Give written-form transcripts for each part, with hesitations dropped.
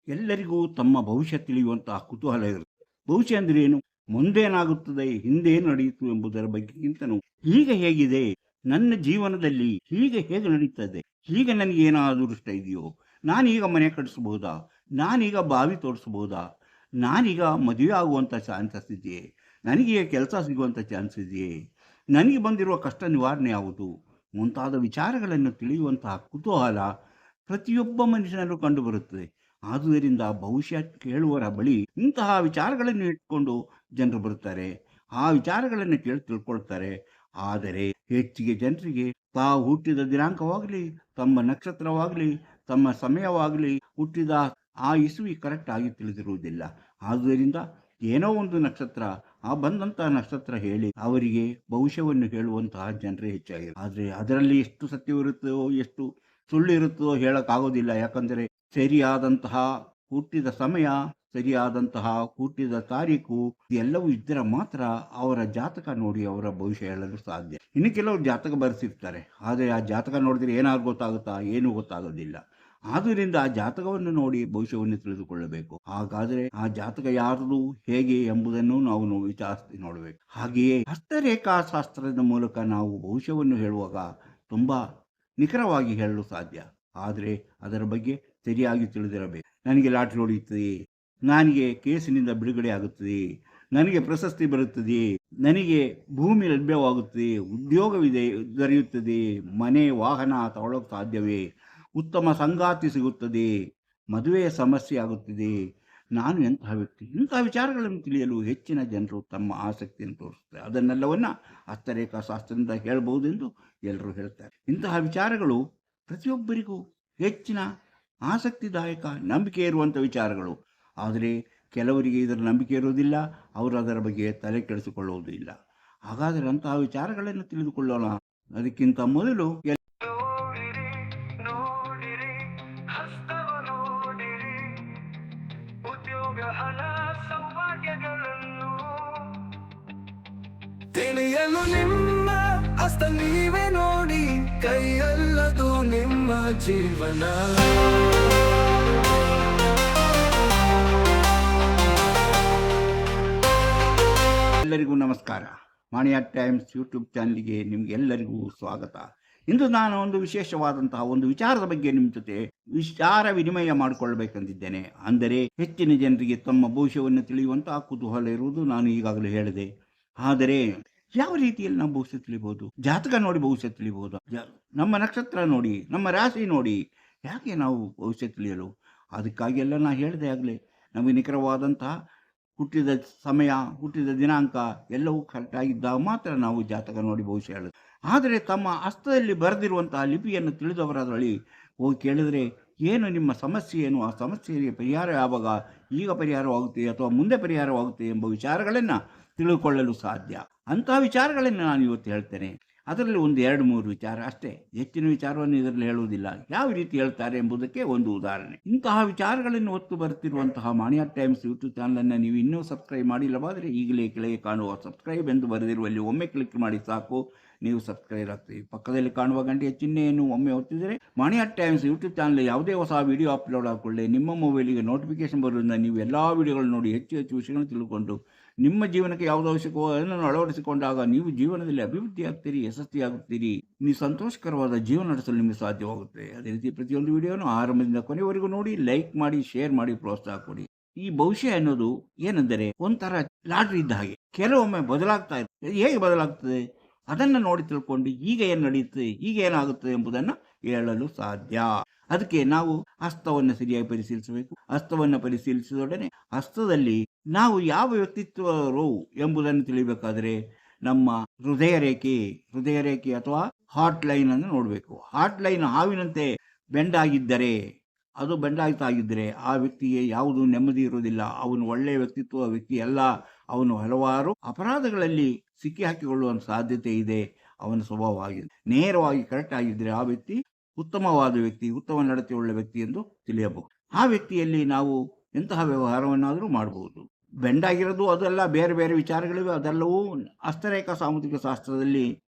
ಎಲ್ಲರಿಗೂ ತಮ್ಮ ಭವಿಷ್ಯ ತಿಳಿಯುವಂತಹ ಕುತೂಹಲ ಇರುತ್ತೆ. ಭವಿಷ್ಯ ಅಂದ್ರೆ ಏನು? ಮುಂದೇನಾಗುತ್ತದೆ, ಹಿಂದೇನು ನಡೆಯಿತು ಎಂಬುದರ ಬಗ್ಗೆಗಿಂತನೂ ಈಗ ಹೇಗಿದೆ, ನನ್ನ ಜೀವನದಲ್ಲಿ ಹೀಗೆ ಹೇಗೆ ನಡೀತದೆ, ಹೀಗೆ ನನಗೆ ಏನಾದರೂ ಇಷ್ಟ ಇದೆಯೋ, ನಾನೀಗ ಮನೆ ಕಟ್ಟಿಸ್ಬಹುದಾ, ನಾನೀಗ ಬಾವಿ ತೋರಿಸ್ಬಹುದಾ, ನಾನೀಗ ಮದುವೆ ಆಗುವಂಥ ಚಾನ್ಸಸ್ ಇದೆಯೇ, ನನಗೆ ಕೆಲಸ ಸಿಗುವಂಥ ಚಾನ್ಸ್ ಇದೆಯೇ, ನನಗೆ ಬಂದಿರುವ ಕಷ್ಟ ನಿವಾರಣೆ ಯಾವುದು ಮುಂತಾದ ವಿಚಾರಗಳನ್ನು ತಿಳಿಯುವಂತಹ ಕುತೂಹಲ ಪ್ರತಿಯೊಬ್ಬ ಮನುಷ್ಯನಲ್ಲೂ ಕಂಡುಬರುತ್ತದೆ. ಆದುದರಿಂದ ಭವಿಷ್ಯ ಕೇಳುವರ ಬಳಿ ಇಂತಹ ವಿಚಾರಗಳನ್ನು ಇಟ್ಕೊಂಡು ಜನರು ಬರುತ್ತಾರೆ, ಆ ವಿಚಾರಗಳನ್ನು ಕೇಳಿ ತಿಳ್ಕೊಳ್ತಾರೆ. ಆದರೆ ಹೆಚ್ಚಿಗೆ ಜನರಿಗೆ ತಾವು ಹುಟ್ಟಿದ ದಿನಾಂಕವಾಗಲಿ, ತಮ್ಮ ನಕ್ಷತ್ರವಾಗಲಿ, ತಮ್ಮ ಸಮಯವಾಗಲಿ, ಹುಟ್ಟಿದ ಆ ಇಸುವಿ ಕರೆಕ್ಟ್ ಆಗಿ ತಿಳಿದಿರುವುದಿಲ್ಲ. ಆದುದರಿಂದ ಏನೋ ಒಂದು ನಕ್ಷತ್ರ, ಆ ಬಂದಂತಹ ನಕ್ಷತ್ರ ಹೇಳಿ ಅವರಿಗೆ ಭವಿಷ್ಯವನ್ನು ಹೇಳುವಂತಹ ಜನರೇ ಹೆಚ್ಚಾಗಿದೆ. ಆದರೆ ಅದರಲ್ಲಿ ಎಷ್ಟು ಸತ್ಯವಿರುತ್ತದೋ ಎಷ್ಟು ಸುಳ್ಳು ಇರುತ್ತದೋ ಹೇಳಕ್ಕಾಗೋದಿಲ್ಲ. ಯಾಕಂದರೆ ಸರಿಯಾದಂತಹ ಹುಟ್ಟಿದ ಸಮಯ, ಸರಿಯಾದಂತಹ ಹುಟ್ಟಿದ ತಾರೀಕು ಎಲ್ಲವೂ ಇದ್ದರೆ ಮಾತ್ರ ಅವರ ಜಾತಕ ನೋಡಿ ಅವರ ಭವಿಷ್ಯ ಹೇಳಲು ಸಾಧ್ಯ. ಇನ್ನು ಕೆಲವರು ಜಾತಕ ಬರೆಸಿರ್ತಾರೆ, ಆದರೆ ಆ ಜಾತಕ ನೋಡಿದ್ರೆ ಏನಾದ್ರು ಗೊತ್ತಾಗುತ್ತಾ? ಏನೂ ಗೊತ್ತಾಗೋದಿಲ್ಲ. ಆದುದರಿಂದ ಆ ಜಾತಕವನ್ನು ನೋಡಿ ಭವಿಷ್ಯವನ್ನು ತಿಳಿದುಕೊಳ್ಳಬೇಕು. ಹಾಗಾದರೆ ಆ ಜಾತಕ ಯಾರದು, ಹೇಗೆ ಎಂಬುದನ್ನು ನಾವು ವಿಚಾರಿಸಿ ನೋಡಬೇಕು. ಹಾಗೆಯೇ ಹಸ್ತರೇಖಾ ಶಾಸ್ತ್ರದ ಮೂಲಕ ನಾವು ಭವಿಷ್ಯವನ್ನು ಹೇಳುವಾಗ ತುಂಬಾ ನಿಖರವಾಗಿ ಹೇಳಲು ಸಾಧ್ಯ. ಆದರೆ ಅದರ ಬಗ್ಗೆ ಸರಿಯಾಗಿ ತಿಳಿದಿರಬೇಕು. ನನಗೆ ಲಾಟರಿ ಹೊಡೆಯುತ್ತದೆ, ನನಗೆ ಕೇಸಿನಿಂದ ಬಿಡುಗಡೆ ಆಗುತ್ತದೆ, ನನಗೆ ಪ್ರಶಸ್ತಿ ಬರುತ್ತದೆ, ನನಗೆ ಭೂಮಿ ಲಭ್ಯವಾಗುತ್ತದೆ, ಉದ್ಯೋಗವಿದೆ ದೊರೆಯುತ್ತದೆ, ಮನೆ ವಾಹನ ತಗೊಳ್ಳೋಕೆ ಸಾಧ್ಯವೇ, ಉತ್ತಮ ಸಂಗಾತಿ ಸಿಗುತ್ತದೆ, ಮದುವೆಯ ಸಮಸ್ಯೆ ಆಗುತ್ತದೆ, ನಾನು ಎಂತಹ ವ್ಯಕ್ತಿ, ಇಂತಹ ವಿಚಾರಗಳನ್ನು ತಿಳಿಯಲು ಹೆಚ್ಚಿನ ಜನರು ತಮ್ಮ ಆಸಕ್ತಿಯನ್ನು ತೋರಿಸುತ್ತಾರೆ. ಅದನ್ನೆಲ್ಲವನ್ನ ಹಸ್ತರೇಖಾ ಶಾಸ್ತ್ರದಿಂದ ಹೇಳಬಹುದೆಂದು ಎಲ್ಲರೂ ಹೇಳ್ತಾರೆ. ಇಂತಹ ವಿಚಾರಗಳು ಪ್ರತಿಯೊಬ್ಬರಿಗೂ ಹೆಚ್ಚಿನ ಆಸಕ್ತಿದಾಯಕ, ನಂಬಿಕೆ ಇರುವಂಥ ವಿಚಾರಗಳು. ಆದರೆ ಕೆಲವರಿಗೆ ಇದರ ನಂಬಿಕೆ ಇರುವುದಿಲ್ಲ, ಅವರು ಅದರ ಬಗ್ಗೆ ತಲೆ ಕೆಡಿಸಿಕೊಳ್ಳುವುದಿಲ್ಲ. ಹಾಗಾದರೆ ಅಂತಹ ವಿಚಾರಗಳನ್ನು ತಿಳಿದುಕೊಳ್ಳೋಣ. ಅದಕ್ಕಿಂತ ಮೊದಲು ತಿಳಿಯಲು ನಿಮ್ಮ ಹಸ್ತ ನೀವೇ ನೋಡಿ, ಕೈಯಲ್ಲದು ನಿಮ್ಮ ಜೀವನ. ಎಲ್ಲರಿಗೂ ನಮಸ್ಕಾರ. ಮಾಣಿಯ ಟೈಮ್ಸ್ ಯೂಟ್ಯೂಬ್ ಚಾನಲ್ಗೆ ನಿಮಗೆಲ್ಲರಿಗೂ ಸ್ವಾಗತ. ಇಂದು ನಾನು ಒಂದು ವಿಶೇಷವಾದಂತಹ ಒಂದು ವಿಚಾರದ ಬಗ್ಗೆ ನಿಮ್ಮ ಜೊತೆ ವಿಚಾರ ವಿನಿಮಯ ಮಾಡಿಕೊಳ್ಳಬೇಕೆಂದಿದ್ದೇನೆ. ಅಂದರೆ ಹೆಚ್ಚಿನ ಜನರಿಗೆ ತಮ್ಮ ಭವಿಷ್ಯವನ್ನು ತಿಳಿಯುವಂತಹ ಕುತೂಹಲ ಇರುವುದು ನಾನು ಈಗಾಗಲೇ ಹೇಳಿದೆ. ಆದರೆ ಯಾವ ರೀತಿಯಲ್ಲಿ ನಾವು ಭವಿಷ್ಯ ತಿಳಿಬಹುದು? ಜಾತಕ ನೋಡಿ ಭವಿಷ್ಯ ತಿಳಿಬಹುದು, ನಮ್ಮ ನಕ್ಷತ್ರ ನೋಡಿ, ನಮ್ಮ ರಾಶಿ ನೋಡಿ ಯಾಕೆ ನಾವು ಭವಿಷ್ಯ ತಿಳಿಯಲು? ಅದಕ್ಕಾಗಿ ಎಲ್ಲ ನಾನು ಹೇಳಿದೆ ಆಗಲೇ, ನಮಗೆ ನಿಖರವಾದಂತಹ ಹುಟ್ಟಿದ ಸಮಯ, ಹುಟ್ಟಿದ ದಿನಾಂಕ ಎಲ್ಲವೂ ಕರೆಕ್ಟಾಗಿದ್ದಾಗ ಮಾತ್ರ ನಾವು ಜಾತಕ ನೋಡಿ ಭವಿಷ್ಯ ಹೇಳೋದು. ಆದರೆ ತಮ್ಮ ಹಸ್ತದಲ್ಲಿ ಬರೆದಿರುವಂತಹ ಲಿಪಿಯನ್ನು ತಿಳಿದವರಲ್ಲಿ ಹೋಗಿ ಕೇಳಿದರೆ, ಏನು ನಿಮ್ಮ ಸಮಸ್ಯೆ ಏನು, ಆ ಸಮಸ್ಯೆಗೆ ಪರಿಹಾರ ಯಾವಾಗ, ಈಗ ಪರಿಹಾರವಾಗುತ್ತೆ ಅಥವಾ ಮುಂದೆ ಪರಿಹಾರವಾಗುತ್ತೆ ಎಂಬ ವಿಚಾರಗಳನ್ನು ತಿಳಿದುಕೊಳ್ಳಲು ಸಾಧ್ಯ. ಅಂತಹ ವಿಚಾರಗಳನ್ನು ನಾನು ಇವತ್ತು ಹೇಳ್ತೇನೆ. ಅದರಲ್ಲಿ ಒಂದು 2-3 ವಿಚಾರ ಅಷ್ಟೇ, ಹೆಚ್ಚಿನ ವಿಚಾರವನ್ನು ಇದರಲ್ಲಿ ಹೇಳುವುದಿಲ್ಲ. ಯಾವ ರೀತಿ ಹೇಳ್ತಾರೆ ಎಂಬುದಕ್ಕೆ ಒಂದು ಉದಾಹರಣೆ. ಇಂತಹ ವಿಚಾರಗಳನ್ನು ಹೊತ್ತು ಬರುತ್ತಿರುವಂತಹ ಮಾಣಿಯ ಟೈಮ್ಸ್ ಯೂಟ್ಯೂಬ್ ಚಾನಲನ್ನು ನೀವು ಇನ್ನೂ ಸಬ್ಸ್ಕ್ರೈಬ್ ಮಾಡಿಲ್ಲವಾದರೆ ಈಗಲೇ ಕೆಳಗೆ ಕಾಣುವ ಸಬ್ಸ್ಕ್ರೈಬ್ ಎಂದು ಬರೆದಿರುವಲ್ಲಿ ಒಮ್ಮೆ ಕ್ಲಿಕ್ ಮಾಡಿ ಸಾಕು, ನೀವು ಸಬ್ಸ್ಕ್ರೈಬ್ ಆಗ್ತೀವಿ. ಪಕ್ಕದಲ್ಲಿ ಕಾಣುವ ಗಂಟೆಯ ಚಿಹ್ನೆಯನ್ನು ಒಮ್ಮೆ ಒತ್ತಿದರೆ ಮಾಣಿಯ ಟೈಮ್ಸ್ ಯೂಟ್ಯೂಬ್ ಚಾನಲ್ ಯಾವುದೇ ಹೊಸ ವಿಡಿಯೋ ಅಪ್ಲೋಡ್ ಆಗಿಕೊಳ್ಳೆ ನಿಮ್ಮ ಮೊಬೈಲಿಗೆ ನೋಟಿಫಿಕೇಶನ್ ಬರುವುದರಿಂದ ನೀವು ಎಲ್ಲ ವಿಡಿಯೋಗಳನ್ನು ನೋಡಿ ಹೆಚ್ಚು ಹೆಚ್ಚು ವಿಷಯಗಳನ್ನು ತಿಳ್ಕೊಂಡು ನಿಮ್ಮ ಜೀವನಕ್ಕೆ ಯಾವುದೋ ಅವಶ್ಯಕವೋ ಅದನ್ನು ಅಳವಡಿಸಿಕೊಂಡಾಗ ನೀವು ಜೀವನದಲ್ಲಿ ಅಭಿವೃದ್ಧಿ ಆಗ್ತೀರಿ, ಯಶಸ್ವಿಯಾಗುತ್ತೀರಿ, ನೀವು ಸಂತೋಷಕರವಾದ ಜೀವನ ನಡೆಸಲು ನಿಮಗೆ ಸಾಧ್ಯವಾಗುತ್ತೆ. ಅದೇ ರೀತಿ ಪ್ರತಿಯೊಂದು ವಿಡಿಯೋನು ಆರಂಭದಿಂದ ಕೊನೆವರೆಗೂ ನೋಡಿ, ಲೈಕ್ ಮಾಡಿ, ಶೇರ್ ಮಾಡಿ, ಪ್ರೋತ್ಸಾಹ ಕೊಡಿ. ಈ ಭವಿಷ್ಯ ಅನ್ನೋದು ಏನೆಂದರೆ ಒಂಥರ ಲಾಟ್ರಿ ಇದ್ದ ಹಾಗೆ, ಕೆಲವೊಮ್ಮೆ ಬದಲಾಗ್ತಾ ಇರ್ತದೆ. ಹೇಗೆ ಬದಲಾಗ್ತದೆ ಅದನ್ನು ನೋಡಿ ತಿಳ್ಕೊಂಡು ಈಗ ಏನು ನಡೆಯುತ್ತದೆ, ಈಗ ಏನಾಗುತ್ತದೆ ಎಂಬುದನ್ನು ಹೇಳಲು ಸಾಧ್ಯ. ಅದಕ್ಕೆ ನಾವು ಹಸ್ತವನ್ನು ಸರಿಯಾಗಿ ಪರಿಶೀಲಿಸಬೇಕು. ಹಸ್ತವನ್ನು ಪರಿಶೀಲಿಸಿದೊಡನೆ ಹಸ್ತದಲ್ಲಿ ನಾವು ಯಾವ ವ್ಯಕ್ತಿತ್ವರು ಎಂಬುದನ್ನು ತಿಳಿಬೇಕಾದರೆ ನಮ್ಮ ಹೃದಯ ರೇಖೆ ಅಥವಾ ಹಾರ್ಟ್ ಲೈನ್ ಅನ್ನು ನೋಡಬೇಕು. ಹಾರ್ಟ್ ಲೈನ್ ಹಾವಿನಂತೆ ಬೆಂಡಾಗಿದ್ದರೆ, ಅದು ಬೆಂಡಾಗಿದ್ದರೆ ಆ ವ್ಯಕ್ತಿಗೆ ಯಾವುದು ನೆಮ್ಮದಿ ಇರುವುದಿಲ್ಲ. ಅವನು ಒಳ್ಳೆಯ ವ್ಯಕ್ತಿತ್ವ ವ್ಯಕ್ತಿ ಅಲ್ಲ. ಅವನು ಹಲವಾರು ಅಪರಾಧಗಳಲ್ಲಿ ಸಿಕ್ಕಿ ಹಾಕಿಕೊಳ್ಳುವ ಸಾಧ್ಯತೆ ಇದೆ. ಅವನ ಸ್ವಭಾವ ಆಗಿದೆ. ನೇರವಾಗಿ ಕರೆಕ್ಟ್ ಆಗಿದ್ದರೆ ಆ ವ್ಯಕ್ತಿ ಉತ್ತಮವಾದ ವ್ಯಕ್ತಿ, ಉತ್ತಮ ನಡತೆಯುಳ್ಳ ವ್ಯಕ್ತಿ ಎಂದು ತಿಳಿಯಬಹುದು. ಆ ವ್ಯಕ್ತಿಯಲ್ಲಿ ನಾವು ಎಂತಹ ವ್ಯವಹಾರವನ್ನಾದರೂ ಮಾಡಬಹುದು. ಬೆಂಡಾಗಿರೋದು ಅದೆಲ್ಲ ಬೇರೆ ಬೇರೆ ವಿಚಾರಗಳಿವೆ. ಅದೆಲ್ಲವೂ ಹಸ್ತರೇಖಾ ಸಾಮುದ್ರಿಕ ಶಾಸ್ತ್ರದಲ್ಲಿ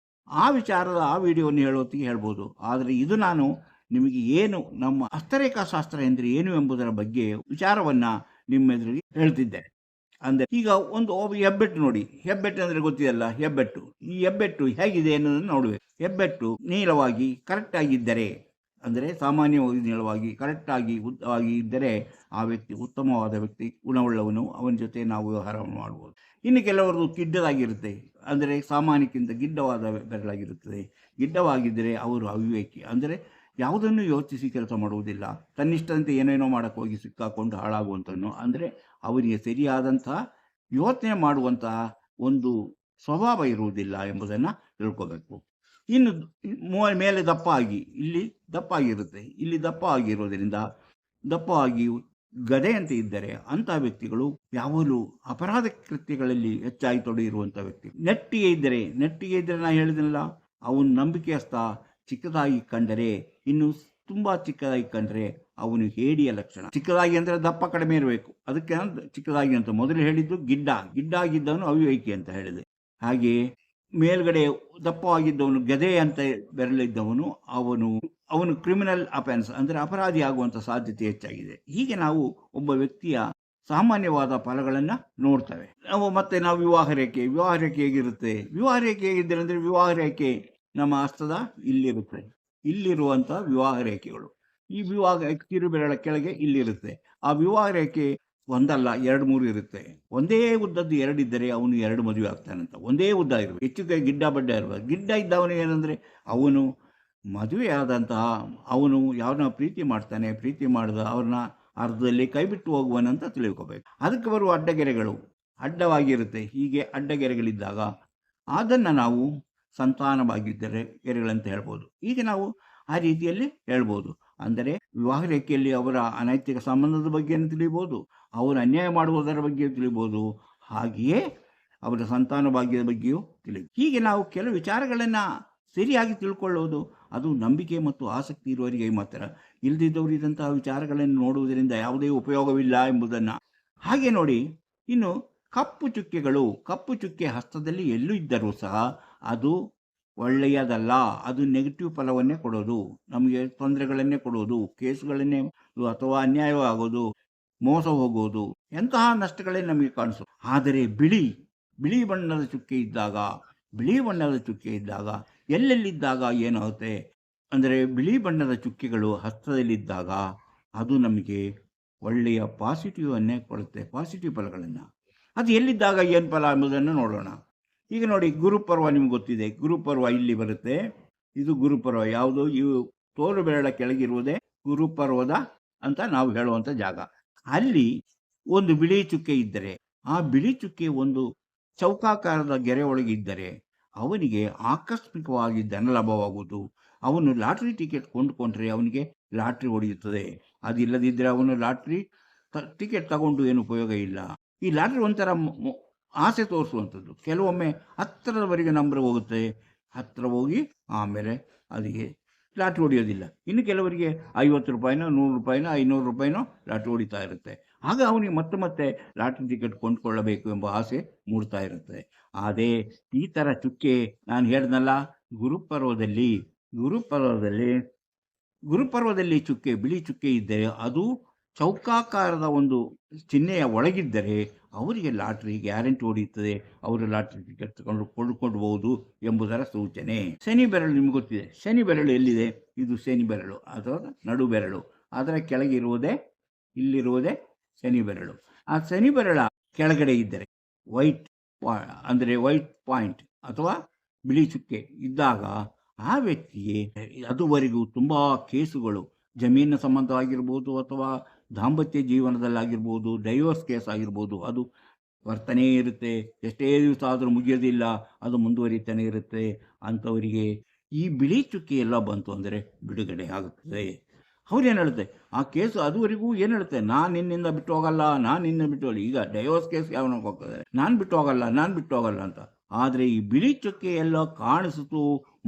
ಆ ವಿಚಾರದ ಆ ವಿಡಿಯೋವನ್ನು ಹೇಳೋತ್ತಿಗೆ ಹೇಳ್ಬೋದು. ಆದರೆ ಇದು ನಾನು ನಿಮಗೆ ಏನು ನಮ್ಮ ಹಸ್ತರೇಖಾಶಾಸ್ತ್ರ ಎಂದರೆ ಏನು ಎಂಬುದರ ಬಗ್ಗೆ ವಿಚಾರವನ್ನು ನಿಮ್ಮೆದುರಿಗೆ ಹೇಳ್ತಿದ್ದೇನೆ. ಅಂದರೆ ಈಗ ಒಂದು ಹೆಬ್ಬೆಟ್ಟು ನೋಡಿ, ಹೆಬ್ಬೆಟ್ಟು ಅಂದರೆ ಗೊತ್ತಿದೆಯಲ್ಲ, ಹೆಬ್ಬೆಟ್ಟು. ಈ ಹೆಬ್ಬೆಟ್ಟು ಹೇಗಿದೆ ಅನ್ನೋದನ್ನು ನೋಡಬೇಕು. ಹೆಬ್ಬೆಟ್ಟು ನೀಳವಾಗಿ ಕರೆಕ್ಟಾಗಿದ್ದರೆ, ಅಂದರೆ ಸಾಮಾನ್ಯವಾಗಿ ನೀಳವಾಗಿ ಕರೆಕ್ಟಾಗಿ ಉದ್ದವಾಗಿ ಇದ್ದರೆ ಆ ವ್ಯಕ್ತಿ ಉತ್ತಮವಾದ ವ್ಯಕ್ತಿ, ಗುಣವುಳ್ಳವನು, ಅವನ ಜೊತೆ ನಾವು ವ್ಯವಹಾರವನ್ನು ಮಾಡ್ಬೋದು. ಇನ್ನು ಕೆಲವರದು ಗಿಡ್ಡದಾಗಿರುತ್ತೆ, ಅಂದರೆ ಸಾಮಾನ್ಯಕ್ಕಿಂತ ಗಿಡ್ಡವಾದ ಬೆರಳಾಗಿರುತ್ತದೆ. ಗಿಡ್ಡವಾಗಿದ್ದರೆ ಅವರು ಅವಿವೇಕಿ, ಅಂದರೆ ಯಾವುದನ್ನು ಯೋಚಿಸಿ ಕೆಲಸ ಮಾಡುವುದಿಲ್ಲ, ತನ್ನಿಷ್ಟಂತೆ ಏನೇನೋ ಮಾಡೋಕ್ಕೆ ಹೋಗಿ ಸಿಕ್ಕಾಕೊಂಡು ಹಾಳಾಗುವಂಥವನು, ಅಂದರೆ ಅವರಿಗೆ ಸರಿಯಾದಂತಹ ಯೋಚನೆ ಮಾಡುವಂತಹ ಒಂದು ಸ್ವಭಾವ ಇರುವುದಿಲ್ಲ ಎಂಬುದನ್ನು ತಿಳ್ಕೋಬೇಕು. ಇನ್ನು ಮೇಲೆ ದಪ್ಪ ಆಗಿ, ಇಲ್ಲಿ ದಪ್ಪ ಆಗಿರುತ್ತೆ, ಇಲ್ಲಿ ದಪ್ಪ ಆಗಿರೋದರಿಂದ ದಪ್ಪವಾಗಿ ಗದೆಯಂತೆ ಇದ್ದರೆ ಅಂಥ ವ್ಯಕ್ತಿಗಳು ಯಾವಾಗಲೂ ಅಪರಾಧ ಕೃತ್ಯಗಳಲ್ಲಿ ಹೆಚ್ಚಾಗಿ ತೊಡಗಿರುವಂಥ ವ್ಯಕ್ತಿ. ನೆಟ್ಟಿಗೆ ಇದ್ದರೆ ನಾನು ಹೇಳಿದ್ನಲ್ಲ, ಅವನು ನಂಬಿಕೆಯಸ್ಥ. ಚಿಕ್ಕದಾಗಿ ಕಂಡರೆ, ಇನ್ನು ತುಂಬ ಚಿಕ್ಕದಾಗಿ ಕಂಡರೆ ಅವನು ಹೇಡಿಯ ಲಕ್ಷಣ. ಚಿಕ್ಕದಾಗಿ ಅಂದರೆ ದಪ್ಪ ಕಡಿಮೆ ಇರಬೇಕು, ಅದಕ್ಕೆ ಚಿಕ್ಕದಾಗಿ ಅಂತ ಮೊದಲು ಹೇಳಿದ್ದು. ಗಿಡ್ಡಾಗಿದ್ದವನು ಅವಿವೇಕಿ ಅಂತ ಹೇಳಿದೆ. ಹಾಗೆಯೇ ಮೇಲ್ಗಡೆ ದಪ್ಪವಾಗಿದ್ದವನು, ಗದೆ ಅಂತ ಬೆರಳಿದ್ದವನು, ಅವನು ಕ್ರಿಮಿನಲ್ ಅಫೆನ್ಸ್ ಅಂದರೆ ಅಪರಾಧಿ ಆಗುವಂಥ ಸಾಧ್ಯತೆ ಹೆಚ್ಚಾಗಿದೆ. ಹೀಗೆ ನಾವು ಒಬ್ಬ ವ್ಯಕ್ತಿಯ ಸಾಮಾನ್ಯವಾದ ಫಲಗಳನ್ನು ನೋಡ್ತೇವೆ. ನಾವು ವಿವಾಹ ರೇಖೆ ಹೇಗಿರುತ್ತೆ? ವಿವಾಹ ರೇಖೆ ಹೇಗಿದ್ದರೆ ಅಂದರೆ, ವಿವಾಹ ರೇಖೆ ನಮ್ಮ ಹಸ್ತದ ಇಲ್ಲಿರುತ್ತೆ, ಇಲ್ಲಿರುವಂಥ ವಿವಾಹ ರೇಖೆಗಳು. ಈ ವಿವಾಹ ಕಿರುಬೆರಳ ಕೆಳಗೆ ಇಲ್ಲಿರುತ್ತೆ. ಆ ವಿವಾಹ ರೇಖೆ ಒಂದಲ್ಲ 2-3 ಇರುತ್ತೆ. ಒಂದೇ ಉದ್ದದ್ದು 2 ಇದ್ದರೆ ಅವನು 2 ಮದುವೆ ಆಗ್ತಾನಂತ. ಒಂದೇ ಉದ್ದ ಇರಬೇಕು, ಹೆಚ್ಚು ಕೈ ಗಿಡ್ಡ ಬಡ್ಡ ಇರಬೇಕು. ಗಿಡ್ಡ ಇದ್ದವನು ಏನಂದರೆ, ಅವನು ಮದುವೆ ಆದಂತಹ, ಅವನು ಯಾರನ್ನ ಪ್ರೀತಿ ಮಾಡ್ತಾನೆ, ಪ್ರೀತಿ ಮಾಡಿದ ಅವ್ರನ್ನ ಅರ್ಧದಲ್ಲಿ ಕೈ ಬಿಟ್ಟು ಹೋಗುವನಂತ ತಿಳ್ಕೋಬೇಕು. ಅದಕ್ಕೆ ಬರುವ ಅಡ್ಡಗೆರೆಗಳು ಅಡ್ಡವಾಗಿರುತ್ತೆ. ಹೀಗೆ ಅಡ್ಡಗೆರೆಗಳಿದ್ದಾಗ ಅದನ್ನು ನಾವು ಸಂತಾನವಾಗಿದ್ದರೆ ಗೆರೆಗಳಂತ ಹೇಳ್ಬೋದು. ಈಗ ನಾವು ಆ ರೀತಿಯಲ್ಲಿ ಹೇಳ್ಬೋದು. ಅಂದರೆ ವಿವಾಹ ರೇಖೆಯಲ್ಲಿ ಅವರ ಅನೈತಿಕ ಸಂಬಂಧದ ಬಗ್ಗೆಯೂ ತಿಳಿಬೋದು, ಅವರು ಅನ್ಯಾಯ ಮಾಡುವುದರ ಬಗ್ಗೆಯೂ ತಿಳಿಬೋದು, ಹಾಗೆಯೇ ಅವರ ಸಂತಾನ ಭಾಗ್ಯದ ಬಗ್ಗೆಯೂ ತಿಳಿಬೋದು. ಹೀಗೆ ನಾವು ಕೆಲವು ವಿಚಾರಗಳನ್ನು ಸರಿಯಾಗಿ ತಿಳ್ಕೊಳ್ಳೋದು ಅದು ನಂಬಿಕೆ ಮತ್ತು ಆಸಕ್ತಿ ಇರುವವರಿಗೆ ಮಾತ್ರ. ಇಲ್ಲದಿದ್ದವರು ಇದ್ದಂತಹ ವಿಚಾರಗಳನ್ನು ನೋಡುವುದರಿಂದ ಯಾವುದೇ ಉಪಯೋಗವಿಲ್ಲ ಎಂಬುದನ್ನು. ಹಾಗೆ ನೋಡಿ, ಇನ್ನು ಕಪ್ಪು ಚುಕ್ಕೆ ಹಸ್ತದಲ್ಲಿ ಎಲ್ಲೂ ಇದ್ದರೂ ಸಹ ಅದು ಒಳ್ಳೆಯದಲ್ಲ. ಅದು ನೆಗೆಟಿವ್ ಫಲವನ್ನೇ ಕೊಡೋದು, ನಮಗೆ ತೊಂದರೆಗಳನ್ನೇ ಕೊಡೋದು, ಕೇಸುಗಳನ್ನೇ ಅಥವಾ ಅನ್ಯಾಯವಾಗೋದು, ಮೋಸ ಹೋಗೋದು, ಎಂತಹ ನಷ್ಟಗಳೇ ನಮಗೆ ಕಾಣಿಸೋದು. ಆದರೆ ಬಿಳಿ ಬಣ್ಣದ ಚುಕ್ಕೆ ಇದ್ದಾಗ ಎಲ್ಲೆಲ್ಲಿದ್ದಾಗ ಏನಾಗುತ್ತೆ ಅಂದರೆ, ಬಿಳಿ ಬಣ್ಣದ ಚುಕ್ಕೆಗಳು ಹಸ್ತದಲ್ಲಿದ್ದಾಗ ಅದು ನಮಗೆ ಒಳ್ಳೆಯ ಪಾಸಿಟಿವನ್ನೇ ಕೊಡುತ್ತೆ, ಪಾಸಿಟಿವ್ ಫಲಗಳನ್ನು. ಅದು ಎಲ್ಲಿದ್ದಾಗ ಏನು ಫಲ ಎಂಬುದನ್ನು ನೋಡೋಣ. ಈಗ ನೋಡಿ, ಗುರುಪರ್ವ ನಿಮ್ಗೆ ಗೊತ್ತಿದೆ. ಗುರುಪರ್ವ ಇಲ್ಲಿ ಬರುತ್ತೆ. ಇದು ಗುರುಪರ್ವ. ಯಾವುದು? ಇವು ತೋರು ಬೆರಳ ಕೆಳಗಿರುವುದೇ ಗುರುಪರ್ವದ ಅಂತ ನಾವು ಹೇಳುವಂಥ ಜಾಗ. ಅಲ್ಲಿ ಒಂದು ಬಿಳಿ ಚುಕ್ಕೆ ಇದ್ದರೆ, ಆ ಬಿಳಿ ಚುಕ್ಕೆ ಒಂದು ಚೌಕಾಕಾರದ ಗೆರೆ ಒಳಗಿದ್ದರೆ ಅವನಿಗೆ ಆಕಸ್ಮಿಕವಾಗಿ ಧನಲಾಭವಾಗುವುದು. ಅವನು ಲಾಟ್ರಿ ಟಿಕೆಟ್ ಕೊಂಡುಕೊಂಡ್ರೆ ಅವನಿಗೆ ಲಾಟ್ರಿ ಹೊಡೆಯುತ್ತದೆ. ಅದಿಲ್ಲದಿದ್ದರೆ ಅವನು ಲಾಟ್ರಿ ಟಿಕೆಟ್ ತಗೊಂಡು ಏನು ಉಪಯೋಗ ಇಲ್ಲ. ಈ ಲಾಟ್ರಿ ಒಂಥರ ಆಸೆ ತೋರಿಸುವಂಥದ್ದು. ಕೆಲವೊಮ್ಮೆ ಹತ್ತಿರದವರೆಗೆ ನಂಬರ್ ಹೋಗುತ್ತೆ, ಹತ್ತಿರ ಹೋಗಿ ಆಮೇಲೆ ಅದಕ್ಕೆ ಲಾಟ್ರಿ ಹೊಡೆಯೋದಿಲ್ಲ. ಇನ್ನು ಕೆಲವರಿಗೆ 50 ರೂಪಾಯಿನೋ 100 ರೂಪಾಯಿನೋ 500 ರೂಪಾಯಿನೋ ಲಾಟ್ರಿ ಹೊಡಿತಾ ಇರುತ್ತೆ. ಆಗ ಅವನಿಗೆ ಮತ್ತೆ ಲಾಟ್ರಿ ಟಿಕೆಟ್ ಕೊಂಡುಕೊಳ್ಳಬೇಕು ಎಂಬ ಆಸೆ ಮೂಡ್ತಾ ಇರುತ್ತೆ. ಆದರೆ ಈ ಥರ ಚುಕ್ಕೆ ನಾನು ಹೇಳಿದ್ನಲ್ಲ, ಗುರುಪರ್ವದಲ್ಲಿ ಬಿಳಿ ಚುಕ್ಕೆ ಇದ್ದರೆ, ಅದು ಚೌಕಾಕಾರದ ಒಂದು ಚಿಹ್ನೆಯ ಒಳಗಿದ್ದರೆ ಅವರಿಗೆ ಲಾಟ್ರಿ ಗ್ಯಾರಂಟಿ ಹೊಡೆಯುತ್ತದೆ. ಅವರು ಲಾಟ್ರಿ ಟಿಕೆಟ್ ಕೊಂಡುಕೊಳ್ಳಬಹುದು ಎಂಬುದರ ಸೂಚನೆ. ಶನಿ ಬೆರಳು ನಿಮ್ಗೆ ಗೊತ್ತಿದೆ. ಶನಿ ಬೆರಳು ಎಲ್ಲಿದೆ? ಇದು ಶನಿ ಬೆರಳು ಅಥವಾ ನಡು ಬೆರಳು. ಅದರ ಕೆಳಗಿರುವುದೇ, ಇಲ್ಲಿರುವುದೇ ಶನಿ ಬೆರಳು. ಆ ಶನಿ ಬೆರಳ ಕೆಳಗಡೆ ಇದ್ದರೆ ವೈಟ್ ಪಾಯಿಂಟ್ ಅಥವಾ ಬಿಳಿ ಚುಕ್ಕೆ ಇದ್ದಾಗ ಆ ವ್ಯಕ್ತಿಗೆ ಅದುವರೆಗೂ ತುಂಬ ಕೇಸುಗಳು, ಜಮೀನಿನ ಸಂಬಂಧವಾಗಿರ್ಬೋದು ಅಥವಾ ದಾಂಪತ್ಯ ಜೀವನದಲ್ಲಾಗಿರ್ಬೋದು, ಡೈವೋರ್ಸ್ ಕೇಸ್ ಆಗಿರ್ಬೋದು, ಅದು ಬರ್ತನೇ ಇರುತ್ತೆ. ಎಷ್ಟೇ ದಿವಸ ಆದರೂ ಮುಗಿಯೋದಿಲ್ಲ, ಅದು ಮುಂದುವರಿತಾನೆ ಇರುತ್ತೆ. ಅಂಥವರಿಗೆ ಈ ಬಿಳಿ ಚುಕ್ಕೆ ಎಲ್ಲ ಬಂತು ಅಂದರೆ ಬಿಡುಗಡೆ ಆಗುತ್ತದೆ. ಅವ್ರೇನು ಹೇಳುತ್ತೆ, ಆ ಕೇಸು ಅದುವರೆಗೂ ಏನು ಹೇಳುತ್ತೆ, ನಾನು ನಿನ್ನಿಂದ ಬಿಟ್ಟು ಹೋಗಲ್ಲ. ಈಗ ಡೈವೋರ್ಸ್ ಕೇಸ್ ಯಾವನ ಹೋಗ್ತದೆ, ನಾನು ಬಿಟ್ಟು ಹೋಗಲ್ಲ ಅಂತ. ಆದರೆ ಈ ಬಿಳಿ ಚುಕ್ಕೆ ಎಲ್ಲ ಕಾಣಿಸ್ತು,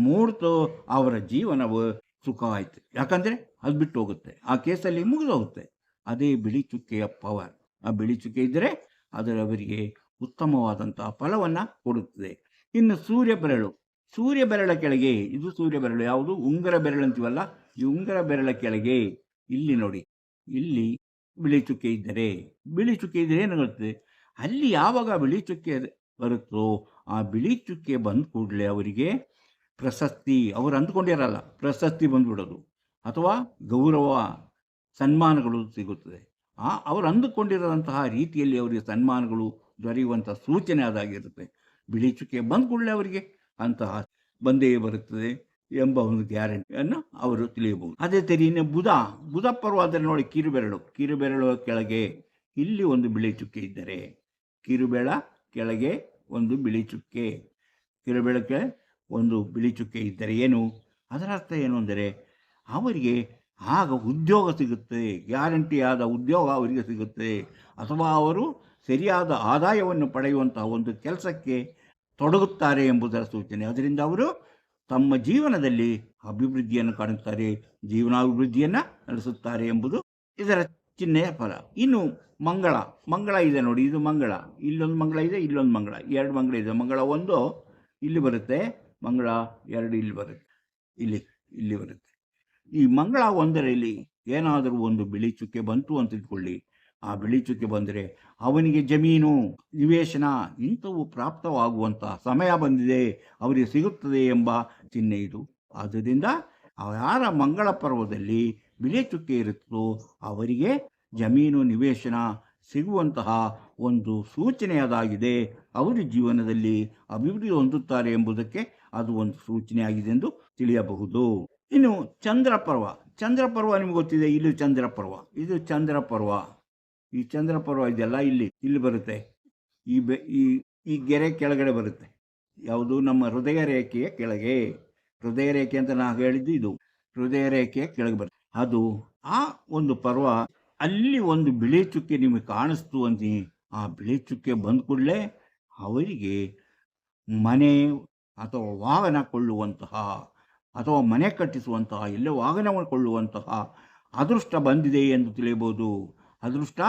ಮೂಡ್ತು, ಅವರ ಜೀವನವು ಸುಖ ಆಯಿತು. ಯಾಕಂದರೆ ಅದು ಬಿಟ್ಟು ಹೋಗುತ್ತೆ, ಆ ಕೇಸಲ್ಲಿ ಮುಗಿದೋಗುತ್ತೆ. ಅದೇ ಬಿಳಿ ಚುಕ್ಕೆಯ ಪವರ್. ಆ ಬಿಳಿ ಚುಕ್ಕೆ ಇದ್ದರೆ ಅದರವರಿಗೆ ಉತ್ತಮವಾದಂತಹ ಫಲವನ್ನು ಕೊಡುತ್ತದೆ. ಇನ್ನು ಸೂರ್ಯ ಬೆರಳು ಸೂರ್ಯ ಬೆರಳ ಕೆಳಗೆ, ಇದು ಸೂರ್ಯ ಬೆರಳು, ಯಾವುದು ಉಂಗುರ ಬೆರಳು ಅಂತೀವಲ್ಲ, ಈ ಉಂಗುರ ಬೆರಳ ಕೆಳಗೆ ಇಲ್ಲಿ ನೋಡಿ, ಇಲ್ಲಿ ಬಿಳಿ ಚುಕ್ಕೆ ಇದ್ದರೆ, ಬಿಳಿ ಚುಕ್ಕೆ ಇದ್ದರೆ ಏನಾಗುತ್ತೆ, ಅಲ್ಲಿ ಯಾವಾಗ ಬಿಳಿ ಚುಕ್ಕೆ ಬರುತ್ತೋ ಆ ಬಿಳಿ ಚುಕ್ಕೆ ಬಂದ ಕೂಡಲೇ ಅವರಿಗೆ ಪ್ರಶಸ್ತಿ, ಅವರು ಅಂದ್ಕೊಂಡಿರಲ್ಲ, ಪ್ರಶಸ್ತಿ ಬಂದ್ಬಿಡೋದು ಅಥವಾ ಗೌರವ ಸನ್ಮಾನಗಳು ಸಿಗುತ್ತದೆ. ಅವರು ಅಂದುಕೊಂಡಿರೋದಂತಹ ರೀತಿಯಲ್ಲಿ ಅವರಿಗೆ ಸನ್ಮಾನಗಳು ದೊರೆಯುವಂಥ ಸೂಚನೆ ಅದಾಗಿರುತ್ತೆ. ಬಿಳಿ ಚುಕ್ಕೆ ಬಂದ ಕೂಡಲೇ ಅವರಿಗೆ ಅಂತಹ ಬಂದೇ ಬರುತ್ತದೆ ಎಂಬ ಒಂದು ಗ್ಯಾರಂಟಿಯನ್ನು ಅವರು ತಿಳಿಯಬಹುದು. ಅದೇ ಥರ ಇನ್ನು ಬುಧ ಪರ್ವ ಅಂದರೆ ನೋಡಿ, ಕಿರುಬೆರಳು ಕೆಳಗೆ ಇಲ್ಲಿ ಒಂದು ಬಿಳಿ ಚುಕ್ಕೆ ಇದ್ದರೆ, ಕಿರುಬೆಳ ಕೆಳಗೆ ಒಂದು ಬಿಳಿ ಚುಕ್ಕೆ, ಕಿರುಬೆಳಕ್ಕೆ ಒಂದು ಬಿಳಿ ಚುಕ್ಕೆ ಇದ್ದರೆ ಏನು, ಅದರ ಅರ್ಥ ಏನು ಅಂದರೆ ಅವರಿಗೆ ಆಗ ಉದ್ಯೋಗ ಸಿಗುತ್ತೆ, ಗ್ಯಾರಂಟಿಯಾದ ಉದ್ಯೋಗ ಅವರಿಗೆ ಸಿಗುತ್ತೆ, ಅಥವಾ ಅವರು ಸರಿಯಾದ ಆದಾಯವನ್ನು ಪಡೆಯುವಂತಹ ಒಂದು ಕೆಲಸಕ್ಕೆ ತೊಡಗುತ್ತಾರೆ ಎಂಬುದರ ಸೂಚನೆ. ಅದರಿಂದ ಅವರು ತಮ್ಮ ಜೀವನದಲ್ಲಿ ಅಭಿವೃದ್ಧಿಯನ್ನು ಕಾಣುತ್ತಾರೆ, ಜೀವನಾಭಿವೃದ್ಧಿಯನ್ನು ನಡೆಸುತ್ತಾರೆ ಎಂಬುದು ಇದರ ಚಿಹ್ನೆಯ ಫಲ. ಇನ್ನು ಮಂಗಳ ಇದೆ ನೋಡಿ, ಇದು ಮಂಗಳ, ಇಲ್ಲೊಂದು ಮಂಗಳ ಇದೆ, ಇಲ್ಲೊಂದು ಮಂಗಳ, ಎರಡು ಮಂಗಳ ಇದೆ. ಮಂಗಳ ಒಂದು ಇಲ್ಲಿ ಬರುತ್ತೆ, ಮಂಗಳ ಎರಡು ಇಲ್ಲಿ ಬರುತ್ತೆ, ಇಲ್ಲಿ ಬರುತ್ತೆ. ಈ ಮಂಗಳ ಒಂದರಲ್ಲಿ ಏನಾದರೂ ಒಂದು ಬಿಳಿ ಚುಕ್ಕೆ ಬಂತು ಅಂತ ಇಟ್ಕೊಳ್ಳಿ, ಆ ಬಿಳಿ ಚುಕ್ಕೆ ಬಂದರೆ ಅವನಿಗೆ ಜಮೀನು, ನಿವೇಶನ ಇಂಥವು ಪ್ರಾಪ್ತವಾಗುವಂಥ ಸಮಯ ಬಂದಿದೆ, ಅವರಿಗೆ ಸಿಗುತ್ತದೆ ಎಂಬ ಚಿಹ್ನೆ ಇದು. ಆದ್ದರಿಂದ ಯಾರ ಮಂಗಳ ಪರ್ವದಲ್ಲಿ ಬಿಳಿ ಚುಕ್ಕೆ ಇರುತ್ತೋ ಅವರಿಗೆ ಜಮೀನು, ನಿವೇಶನ ಸಿಗುವಂತಹ ಒಂದು ಸೂಚನೆಯದಾಗಿದೆ, ಅವರು ಜೀವನದಲ್ಲಿ ಅಭಿವೃದ್ಧಿ ಹೊಂದುತ್ತಾರೆ ಎಂಬುದಕ್ಕೆ ಅದು ಒಂದು ಸೂಚನೆಯಾಗಿದೆ ಎಂದು ತಿಳಿಯಬಹುದು. ಇನ್ನು ಚಂದ್ರಪರ್ವ ನಿಮ್ಗೆ ಗೊತ್ತಿದೆ, ಇಲ್ಲಿ ಚಂದ್ರಪರ್ವ, ಇದು ಚಂದ್ರಪರ್ವ. ಈ ಚಂದ್ರಪರ್ವ ಇದೆಲ್ಲ ಇಲ್ಲಿ ಬರುತ್ತೆ, ಈ ಗೆರೆ ಕೆಳಗಡೆ ಬರುತ್ತೆ. ಯಾವುದು, ನಮ್ಮ ಹೃದಯ ರೇಖೆಯ ಕೆಳಗೆ, ಹೃದಯ ರೇಖೆ ಅಂತ ನಾನು ಹೇಳಿದ್ದು ಇದು ಹೃದಯ ರೇಖೆಯ ಕೆಳಗೆ ಬರುತ್ತೆ. ಅದು ಆ ಒಂದು ಪರ್ವ, ಅಲ್ಲಿ ಒಂದು ಬಿಳಿ ಚುಕ್ಕೆ ನಿಮಗೆ ಕಾಣಿಸ್ತು ಅಂತ, ಆ ಬಿಳಿ ಚುಕ್ಕೆ ಬಂದ ಕೂಡಲೇ ಅವರಿಗೆ ಮನೆ ಅಥವಾ ವಾಹನ ಕೊಳ್ಳುವಂತಹ, ಅಥವಾ ಮನೆ ಕಟ್ಟಿಸುವಂತಹ, ಎಲ್ಲೇ ವಾಹನವನ್ನು ಕೊಳ್ಳುವಂತಹ ಅದೃಷ್ಟ ಬಂದಿದೆ ಎಂದು ತಿಳಿಯಬಹುದು. ಅದೃಷ್ಟ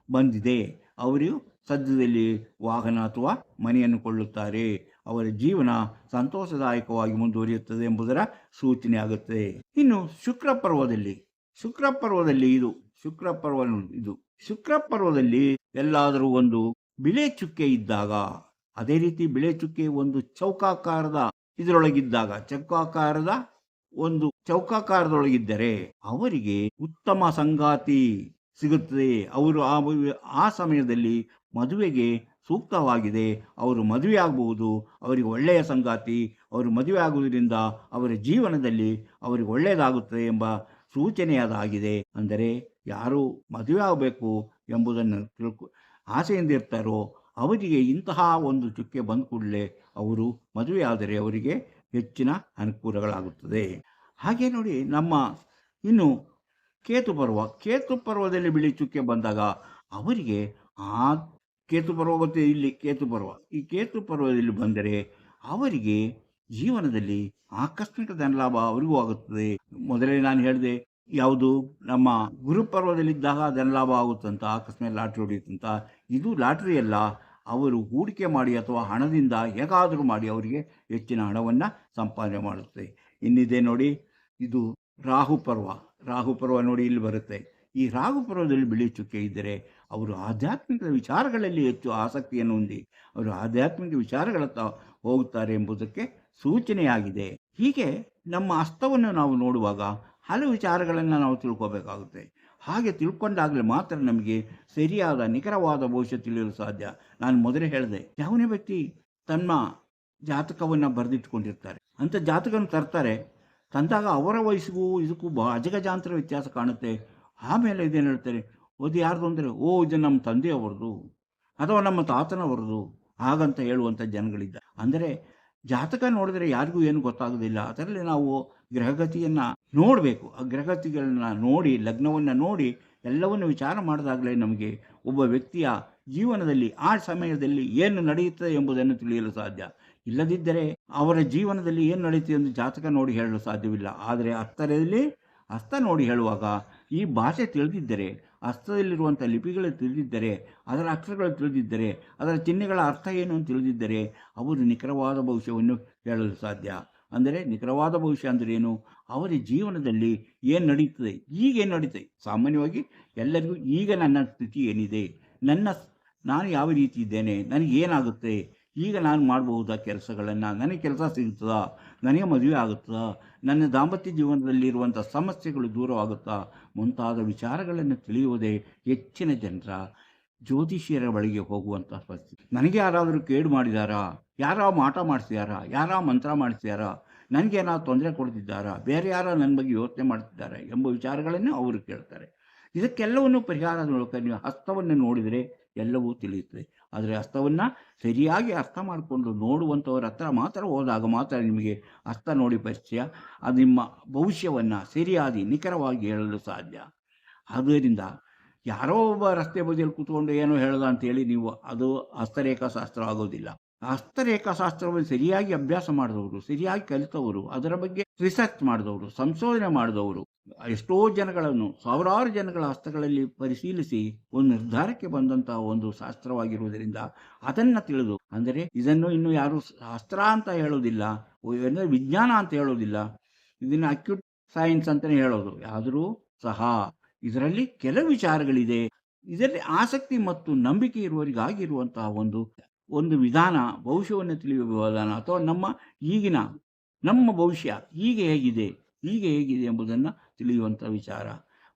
ಬಂದಿದೆ, ಅವರು ಸದ್ಯದಲ್ಲಿ ವಾಹನ ಅಥವಾ ಮನೆಯನ್ನು ಕೊಳ್ಳುತ್ತಾರೆ, ಅವರ ಜೀವನ ಸಂತೋಷದಾಯಕವಾಗಿ ಮುಂದುವರಿಯುತ್ತದೆ ಎಂಬುದರ ಸೂಚನೆ ಆಗುತ್ತದೆ. ಇನ್ನು ಶುಕ್ರಪರ್ವದಲ್ಲಿ ಇದು ಶುಕ್ರಪರ್ವದಲ್ಲಿ ಎಲ್ಲಾದರೂ ಒಂದು ಬಿಳೆ ಚುಕ್ಕೆ ಇದ್ದಾಗ, ಅದೇ ರೀತಿ ಬಿಳೆ ಚುಕ್ಕೆ ಒಂದು ಚೌಕಾಕಾರದ ಇದರೊಳಗಿದ್ದಾಗ, ಚೌಕಾಕಾರದೊಳಗಿದ್ದರೆ ಅವರಿಗೆ ಉತ್ತಮ ಸಂಗಾತಿ ಸಿಗುತ್ತದೆ. ಅವರು ಆ ಸಮಯದಲ್ಲಿ ಮದುವೆಗೆ ಸೂಕ್ತವಾಗಿದೆ, ಅವರು ಮದುವೆ ಆಗಬಹುದು, ಅವರಿಗೆ ಒಳ್ಳೆಯ ಸಂಗಾತಿ, ಅವರು ಮದುವೆ ಆಗುವುದರಿಂದ ಅವರ ಜೀವನದಲ್ಲಿ ಅವರಿಗೆ ಒಳ್ಳೆಯದಾಗುತ್ತದೆ ಎಂಬ ಸೂಚನೆಯದಾಗಿದೆ. ಅಂದರೆ ಯಾರು ಮದುವೆ ಆಗಬೇಕು ಎಂಬುದನ್ನು ಆಸೆಯಿಂದ ಇರ್ತಾರೋ ಅವರಿಗೆ ಇಂತಹ ಒಂದು ಚುಕ್ಕೆ ಬಂದ ಕೂಡಲೇ ಅವರು ಮದುವೆ ಆದರೆ ಅವರಿಗೆ ಹೆಚ್ಚಿನ ಅನುಕೂಲಗಳಾಗುತ್ತದೆ. ಹಾಗೆ ನೋಡಿ, ನಮ್ಮ ಇನ್ನು ಕೇತುಪರ್ವದಲ್ಲಿ ಬಿಳಿ ಚುಕ್ಕೆ ಬಂದಾಗ ಅವರಿಗೆ ಆ ಕೇತುಪರ್ವ ಗೊತ್ತೇ, ಇಲ್ಲಿ ಈ ಕೇತುಪರ್ವದಲ್ಲಿ ಬಂದರೆ ಅವರಿಗೆ ಜೀವನದಲ್ಲಿ ಆಕಸ್ಮಿಕ ಧನಲಾಭ ಅವರಿಗೂ ಆಗುತ್ತದೆ. ಮೊದಲೇ ನಾನು ಹೇಳಿದೆ, ಯಾವುದು ನಮ್ಮ ಗುರುಪರ್ವದಲ್ಲಿದ್ದಾಗ ಧನಲಾಭ ಆಗುತ್ತಂತ, ಆಕಸ್ಮಿಕ ಲಾಟ್ರಿ ಹೊಡೆಯುತ್ತಂತ. ಇದು ಲಾಟ್ರಿ ಅಲ್ಲ, ಅವರು ಹೂಡಿಕೆ ಮಾಡಿ ಅಥವಾ ಹಣದಿಂದ ಹೇಗಾದರೂ ಮಾಡಿ ಅವರಿಗೆ ಹೆಚ್ಚಿನ ಹಣವನ್ನು ಸಂಪಾದನೆ ಮಾಡುತ್ತೆ. ಇನ್ನಿದೆ ನೋಡಿ, ಇದು ರಾಹುಪರ್ವ ನೋಡಿ, ಇಲ್ಲಿ ಬರುತ್ತೆ. ಈ ರಾಹುಪರ್ವದಲ್ಲಿ ಬಿಳಿ ಚುಕ್ಕೆ ಇದ್ದರೆ ಅವರು ಆಧ್ಯಾತ್ಮಿಕ ವಿಚಾರಗಳಲ್ಲಿ ಹೆಚ್ಚು ಆಸಕ್ತಿಯನ್ನು ಹೊಂದಿ ಅವರು ಆಧ್ಯಾತ್ಮಿಕ ವಿಚಾರಗಳತ್ತ ಹೋಗುತ್ತಾರೆ ಎಂಬುದಕ್ಕೆ ಸೂಚನೆಯಾಗಿದೆ. ಹೀಗೆ ನಮ್ಮ ಹಸ್ತವನ್ನು ನಾವು ನೋಡುವಾಗ ಹಲವು ವಿಚಾರಗಳನ್ನು ನಾವು ತಿಳ್ಕೋಬೇಕಾಗುತ್ತೆ. ಹಾಗೆ ತಿಳ್ಕೊಂಡಾಗಲೇ ಮಾತ್ರ ನಮಗೆ ಸರಿಯಾದ ನಿಖರವಾದ ಭವಿಷ್ಯ ತಿಳಿಯಲು ಸಾಧ್ಯ. ನಾನು ಮೊದಲೇ ಹೇಳಿದೆ, ಯಾವನೇ ವ್ಯಕ್ತಿ ತನ್ನ ಜಾತಕವನ್ನು ಬರೆದಿಟ್ಕೊಂಡಿರ್ತಾರೆ, ಅಂಥ ಜಾತಕವನ್ನು ತರ್ತಾರೆ, ತಂದಾಗ ಅವರ ವಯಸ್ಸಿಗೂ ಇದಕ್ಕೂ ಅಜಗಜಾಂತರ ವ್ಯತ್ಯಾಸ ಕಾಣುತ್ತೆ. ಆಮೇಲೆ ಇದೇನು ಹೇಳ್ತಾರೆ, ಅದು ಯಾರ್ದು ಅಂದರೆ, ಇದು ನಮ್ಮ ತಂದೆಯವರದು ಅಥವಾ ನಮ್ಮ ತಾತನವರದು ಹಾಗಂತ ಹೇಳುವಂಥ ಜನಗಳಿದ್ದ. ಅಂದರೆ ಜಾತಕ ನೋಡಿದರೆ ಯಾರಿಗೂ ಏನು ಗೊತ್ತಾಗೋದಿಲ್ಲ. ಅದರಲ್ಲಿ ನಾವು ಗ್ರಹಗತಿಯನ್ನು ನೋಡಬೇಕು. ಆ ಗ್ರಹಗತಿಗಳನ್ನ ನೋಡಿ, ಲಗ್ನವನ್ನು ನೋಡಿ, ಎಲ್ಲವನ್ನು ವಿಚಾರ ಮಾಡಿದಾಗಲೇ ನಮಗೆ ಒಬ್ಬ ವ್ಯಕ್ತಿಯ ಜೀವನದಲ್ಲಿ ಆ ಸಮಯದಲ್ಲಿ ಏನು ನಡೆಯುತ್ತದೆ ಎಂಬುದನ್ನು ತಿಳಿಯಲು ಸಾಧ್ಯ. ಇಲ್ಲದಿದ್ದರೆ ಅವರ ಜೀವನದಲ್ಲಿ ಏನು ನಡೆಯುತ್ತೆ ಎಂದು ಜಾತಕ ನೋಡಿ ಹೇಳಲು ಸಾಧ್ಯವಿಲ್ಲ. ಆದರೆ ಹಸ್ತ ನೋಡಿ ಹೇಳುವಾಗ ಈ ಭಾಷೆ ತಿಳಿದಿದ್ದರೆ ಹಸ್ತದಲ್ಲಿರುವಂಥ ಲಿಪಿಗಳು ತಿಳಿದಿದ್ದರೆ, ಅದರ ಅಕ್ಷರಗಳು ತಿಳಿದಿದ್ದರೆ, ಅದರ ಚಿಹ್ನೆಗಳ ಅರ್ಥ ಏನು ಅಂತ ತಿಳಿದಿದ್ದರೆ ಅವರು ನಿಖರವಾದ ಭವಿಷ್ಯವನ್ನು ಹೇಳಲು ಸಾಧ್ಯ. ಅಂದರೆ ನಿಖರವಾದ ಭವಿಷ್ಯ ಅಂದರೆ ಏನು? ಅವರ ಜೀವನದಲ್ಲಿ ಏನು ನಡೀತದೆ, ಈಗೇನು ನಡೀತದೆ. ಸಾಮಾನ್ಯವಾಗಿ ಎಲ್ಲರಿಗೂ ಈಗ ನನ್ನ ಸ್ಥಿತಿ ಏನಿದೆ, ನಾನು ಯಾವ ರೀತಿ ಇದ್ದೇನೆ, ನನಗೇನಾಗುತ್ತೆ, ಈಗ ನಾನು ಮಾಡಬಹುದಾ ಕೆಲಸಗಳನ್ನು, ನನಗೆ ಕೆಲಸ ಸಿಗುತ್ತದಾ, ನನಗೆ ಮದುವೆ ಆಗುತ್ತದಾ, ನನ್ನ ದಾಂಪತ್ಯ ಜೀವನದಲ್ಲಿರುವಂಥ ಸಮಸ್ಯೆಗಳು ದೂರವಾಗುತ್ತಾ, ಮುಂತಾದ ವಿಚಾರಗಳನ್ನು ತಿಳಿಯುವುದೇ ಹೆಚ್ಚಿನ ಜನರ ಜ್ಯೋತಿಷ್ಯರ ಬಳಿಗೆ ಹೋಗುವಂಥ ಪರಿಸ್ಥಿತಿ. ನನಗೆ ಯಾರಾದರೂ ಕೇಡು ಮಾಡಿದಾರಾ, ಯಾರೋ ಮಾಟ ಮಾಡಿಸಿದಾರಾ, ಯಾರೋ ಮಂತ್ರ ಮಾಡಿಸಿದಾರಾ, ನನಗೇನಾದ್ರು ತೊಂದರೆ ಕೊಡ್ತಿದ್ದಾರಾ, ಬೇರೆ ಯಾರೋ ನನ್ನ ಬಗ್ಗೆ ಯೋಚನೆ ಮಾಡ್ತಿದ್ದಾರೆ ಎಂಬ ವಿಚಾರಗಳನ್ನು ಅವರು ಕೇಳ್ತಾರೆ. ಇದಕ್ಕೆಲ್ಲವನ್ನು ಪರಿಹಾರದ ಮೂಲಕ ನೀವು ಹಸ್ತವನ್ನು ನೋಡಿದರೆ ಎಲ್ಲವೂ ತಿಳಿಯುತ್ತದೆ. ಆದರೆ ಹಸ್ತವನ್ನು ಸರಿಯಾಗಿ ಅರ್ಥ ಮಾಡಿಕೊಂಡು ನೋಡುವಂಥವ್ರ ಹತ್ರ ಮಾತ್ರ ಹೋದಾಗ ಮಾತ್ರ ನಿಮಗೆ ಹಸ್ತ ನೋಡಿ ಪರಿಚಯ, ಅದು ನಿಮ್ಮ ಭವಿಷ್ಯವನ್ನು ಸರಿಯಾಗಿ ನಿಖರವಾಗಿ ಹೇಳಲು ಸಾಧ್ಯ. ಆದ್ದರಿಂದ ಯಾರೋ ಒಬ್ಬ ರಸ್ತೆ ಬದಿಯಲ್ಲಿ ಕೂತ್ಕೊಂಡು ಏನೋ ಹೇಳ್ದ ಅಂತೇಳಿ ನೀವು ಅದು ಹಸ್ತರೇಖಾಶಾಸ್ತ್ರ ಆಗೋದಿಲ್ಲ. ಹಸ್ತರೇಖಾಶಾಸ್ತ್ರವನ್ನು ಸರಿಯಾಗಿ ಅಭ್ಯಾಸ ಮಾಡಿದವರು, ಸರಿಯಾಗಿ ಕಲಿತವರು, ಅದರ ಬಗ್ಗೆ ರಿಸರ್ಚ್ ಮಾಡಿದವರು, ಸಂಶೋಧನೆ ಮಾಡಿದವರು, ಎಷ್ಟೋ ಜನಗಳನ್ನು, ಸಾವಿರಾರು ಜನಗಳ ಹಸ್ತಗಳಲ್ಲಿ ಪರಿಶೀಲಿಸಿ ಒಂದು ನಿರ್ಧಾರಕ್ಕೆ ಬಂದಂತಹ ಒಂದು ಶಾಸ್ತ್ರವಾಗಿರುವುದರಿಂದ ಅದನ್ನು ತಿಳಿದು, ಅಂದರೆ ಇದನ್ನು ಇನ್ನು ಯಾರು ಶಾಸ್ತ್ರ ಅಂತ ಹೇಳೋದಿಲ್ಲ, ವಿಜ್ಞಾನ ಅಂತ ಹೇಳೋದಿಲ್ಲ, ಇದನ್ನು ಅಕ್ಯೂಟ್ ಸೈನ್ಸ್ ಅಂತಲೇ ಹೇಳೋದು. ಆದರೂ ಸಹ ಇದರಲ್ಲಿ ಕೆಲವು ವಿಚಾರಗಳಿದೆ. ಇದರಲ್ಲಿ ಆಸಕ್ತಿ ಮತ್ತು ನಂಬಿಕೆ ಇರುವವರಿಗಾಗಿರುವಂತಹ ಒಂದು ವಿಧಾನ, ಭವಿಷ್ಯವನ್ನು ತಿಳಿಯುವ ವಿಧಾನ, ಅಥವಾ ನಮ್ಮ ಭವಿಷ್ಯ ಹೀಗೆ ಹೇಗಿದೆ ಎಂಬುದನ್ನು ತಿಳಿಯುವಂಥ ವಿಚಾರ.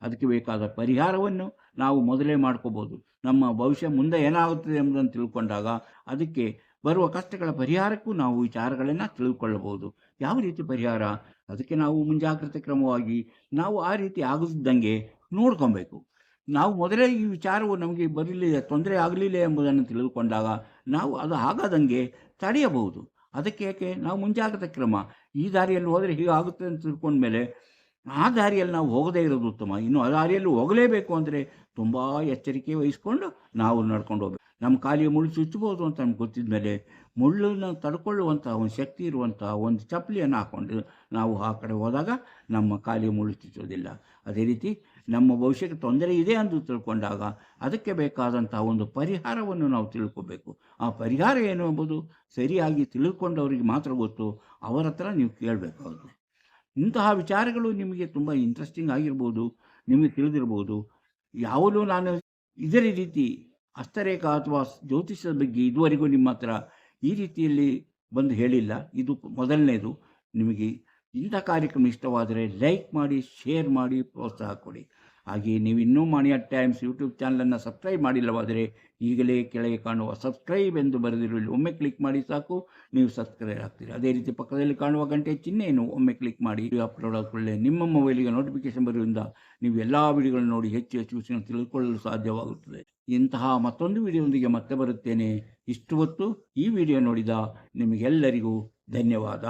ಅದಕ್ಕೆ ಬೇಕಾದ ಪರಿಹಾರವನ್ನು ನಾವು ಮೊದಲೇ ಮಾಡ್ಕೋಬೋದು. ನಮ್ಮ ಭವಿಷ್ಯ ಮುಂದೆ ಏನಾಗುತ್ತದೆ ಎಂಬುದನ್ನು ತಿಳ್ಕೊಂಡಾಗ ಅದಕ್ಕೆ ಬರುವ ಕಷ್ಟಗಳ ಪರಿಹಾರಕ್ಕೂ ನಾವು ವಿಚಾರಗಳನ್ನು ತಿಳ್ಕೊಳ್ಳಬಹುದು. ಯಾವ ರೀತಿ ಪರಿಹಾರ? ಅದಕ್ಕೆ ನಾವು ಮುಂಜಾಗ್ರತೆ ಕ್ರಮವಾಗಿ ನಾವು ಆ ರೀತಿ ಆಗದಿದ್ದಂಗೆ ನೋಡ್ಕೊಬೇಕು. ನಾವು ಮೊದಲೇ ಈ ವಿಚಾರವು ನಮಗೆ ಬರಲಿಲ್ಲ, ತೊಂದರೆ ಆಗಲಿಲ್ಲ ಎಂಬುದನ್ನು ತಿಳಿದುಕೊಂಡಾಗ ನಾವು ಅದು ಆಗದಂಗೆ ತಡೆಯಬಹುದು. ಅದಕ್ಕೆ ಯಾಕೆ ನಾವು ಮುಂಜಾಗ್ರತೆ ಕ್ರಮ, ಈ ದಾರಿಯಲ್ಲಿ ಹೋದರೆ ಹೀಗೆ ಆಗುತ್ತೆ ಅಂತ ತಿಳ್ಕೊಂಡ್ಮೇಲೆ ಆ ದಾರಿಯಲ್ಲಿ ನಾವು ಹೋಗದೇ ಇರೋದು ಉತ್ತಮ. ಇನ್ನು ಆ ದಾರಿಯಲ್ಲಿ ಹೋಗಲೇಬೇಕು ಅಂದರೆ ತುಂಬ ಎಚ್ಚರಿಕೆ ವಹಿಸ್ಕೊಂಡು ನಾವು ನಡ್ಕೊಂಡು ಹೋಗ್ಬೇಕು. ನಮ್ಮ ಕಾಲಿಗೆ ಮುಳ್ಳು ಚುಚ್ಚಬಹುದು ಅಂತ ನಮ್ಗೆ ಗೊತ್ತಿದ ಮೇಲೆ ಮುಳ್ಳನ್ನು ತಡ್ಕೊಳ್ಳುವಂಥ ಒಂದು ಶಕ್ತಿ ಇರುವಂಥ ಒಂದು ಚಪ್ಪಲಿಯನ್ನು ಹಾಕ್ಕೊಂಡು ನಾವು ಆ ಕಡೆ ಹೋದಾಗ ನಮ್ಮ ಕಾಲಿಗೆ ಮುಳ್ಳು ಚುಚ್ಚೋದಿಲ್ಲ. ಅದೇ ರೀತಿ ನಮ್ಮ ಭವಿಷ್ಯಕ್ಕೆ ತೊಂದರೆ ಇದೆ ಅಂತ ತಿಳ್ಕೊಂಡಾಗ ಅದಕ್ಕೆ ಬೇಕಾದಂಥ ಒಂದು ಪರಿಹಾರವನ್ನು ನಾವು ತಿಳ್ಕೋಬೇಕು. ಆ ಪರಿಹಾರ ಏನು ಎಂಬುದು ಸರಿಯಾಗಿ ತಿಳ್ಕೊಂಡವರಿಗೆ ಮಾತ್ರ ಗೊತ್ತು. ಅವರ ಹತ್ರ ನೀವು ಕೇಳಬೇಕಾಗುತ್ತೆ. ಇಂತಹ ವಿಚಾರಗಳು ನಿಮಗೆ ತುಂಬ ಇಂಟ್ರೆಸ್ಟಿಂಗ್ ಆಗಿರ್ಬೋದು, ನಿಮಗೆ ತಿಳಿದಿರ್ಬೋದು. ಯಾವಾಗಲೂ ನಾನು ಇದೇ ರೀತಿ ಹಸ್ತರೇಖಾ ಅಥವಾ ಜ್ಯೋತಿಷದ ಬಗ್ಗೆ ಇದುವರೆಗೂ ನಿಮ್ಮ ಹತ್ರ ಈ ರೀತಿಯಲ್ಲಿ ಬಂದು ಹೇಳಿಲ್ಲ. ಇದು ಮೊದಲನೇದು. ನಿಮಗೆ ಇಂಥ ಕಾರ್ಯಕ್ರಮ ಇಷ್ಟವಾದರೆ ಲೈಕ್ ಮಾಡಿ, ಶೇರ್ ಮಾಡಿ, ಪ್ರೋತ್ಸಾಹ ಕೊಡಿ. ಹಾಗೆಯೇ ನೀವು ಇನ್ನೂ ಮಣಿ ಅಟ್ ಟೈಮ್ಸ್ ಯೂಟ್ಯೂಬ್ ಚಾನಲನ್ನು ಸಬ್ಸ್ಕ್ರೈಬ್ ಮಾಡಿಲ್ಲವಾದರೆ ಈಗಲೇ ಕೆಳಗೆ ಕಾಣುವ ಸಬ್ಸ್ಕ್ರೈಬ್ ಎಂದು ಬರೆದಿರುವಲ್ಲಿ ಒಮ್ಮೆ ಕ್ಲಿಕ್ ಮಾಡಿ ಸಾಕು, ನೀವು ಸಬ್ಸ್ಕ್ರೈಬ್ ಆಗ್ತೀರಿ. ಅದೇ ರೀತಿ ಪಕ್ಕದಲ್ಲಿ ಕಾಣುವ ಗಂಟೆ ಚಿಹ್ನೆಯನ್ನು ಒಮ್ಮೆ ಕ್ಲಿಕ್ ಮಾಡಿ. ಅಪ್ಲೋಡ್ ಆದ ನಿಮ್ಮ ಮೊಬೈಲಿಗೆ ನೋಟಿಫಿಕೇಶನ್ ಬರುವುದರಿಂದ ನೀವು ಎಲ್ಲ ವಿಡಿಯೋಗಳನ್ನು ನೋಡಿ ಹೆಚ್ಚು ವಿಷಯ ತಿಳಿದುಕೊಳ್ಳಲು ಸಾಧ್ಯವಾಗುತ್ತದೆ. ಇಂತಹ ಮತ್ತೊಂದು ವಿಡಿಯೋದೊಂದಿಗೆ ಮತ್ತೆ ಬರುತ್ತೇನೆ. ಇಷ್ಟು ಹೊತ್ತು ಈ ವಿಡಿಯೋ ನೋಡಿದ ನಿಮಗೆಲ್ಲರಿಗೂ ಧನ್ಯವಾದ.